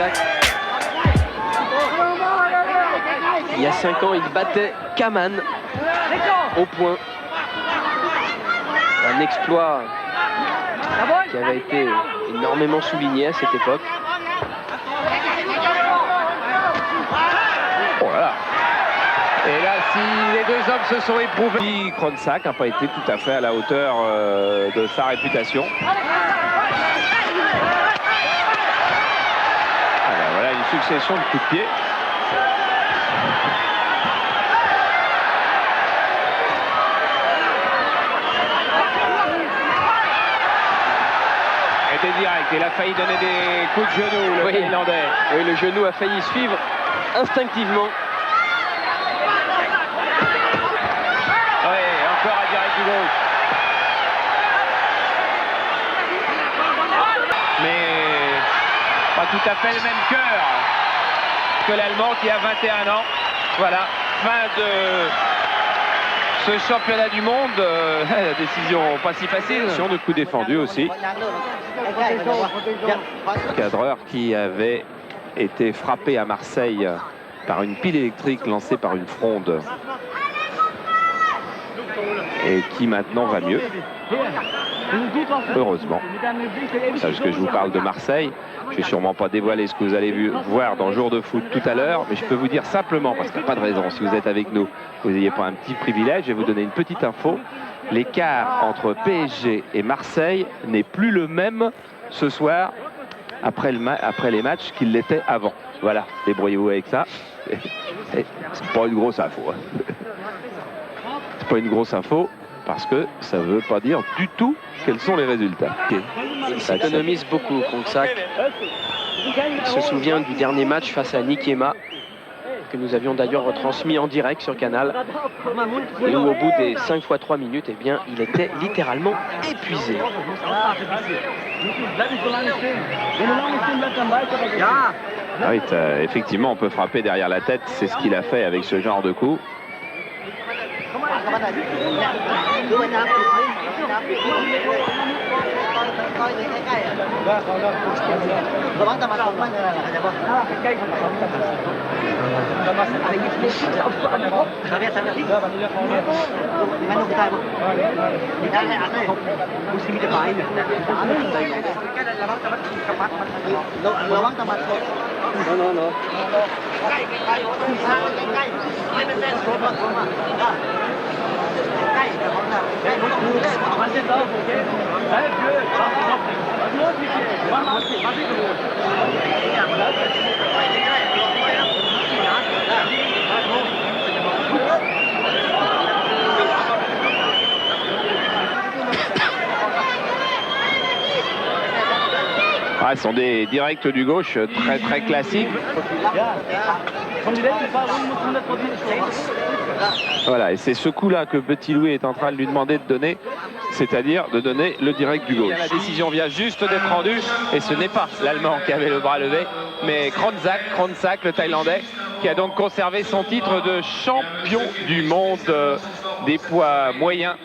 Kronsack. Il y a 5 ans, il battait Kaman au point. Un exploit qui avait été énormément souligné à cette époque. Oh là là. Et là, si les deux hommes se sont éprouvés, Kronsack n'a pas été tout à fait à la hauteur de sa réputation. Alors, voilà une succession de coups de pied. Était direct, il a failli donner des coups de genou, le Thaïlandais. Oui, le genou a failli suivre instinctivement. Oui, encore un direct du gauche. Mais pas tout à fait le même cœur que l'Allemand qui a 21 ans. Voilà, fin de ce championnat du monde. La décision pas si facile. De coups défendus aussi. Cadreur qui avait été frappé à Marseille par une pile électrique lancée par une fronde. Et qui maintenant va mieux. Heureusement. Parce que je vous parle de Marseille. Je ne vais sûrement pas dévoiler ce que vous allez voir dans Jour de foot tout à l'heure, mais je peux vous dire simplement, parce qu'il n'y a pas de raison, si vous êtes avec nous, vous n'ayez pas un petit privilège, je vais vous donner une petite info. L'écart entre PSG et Marseille n'est plus le même ce soir après les matchs qu'il l'était avant. Voilà, débrouillez-vous avec ça. C'est pas une grosse info. C'est pas une grosse info. Parce que ça ne veut pas dire du tout quels sont les résultats. Il s'économise beaucoup, Kronsack. Il se souvient du dernier match face à Nikema, que nous avions d'ailleurs retransmis en direct sur Canal, et où au bout des 5 x 3 minutes, eh bien, il était littéralement épuisé. Ah oui, effectivement, on peut frapper derrière la tête, c'est ce qu'il a fait avec ce genre de coup. Ah, ce sont des directs du gauche très classiques. Voilà, et c'est ce coup-là que Petit Louis est en train de lui demander de donner, c'est-à-dire de donner le direct du gauche. La décision vient juste d'être rendue, et ce n'est pas l'Allemand qui avait le bras levé, mais Kronsack, le Thaïlandais, qui a donc conservé son titre de champion du monde des poids moyens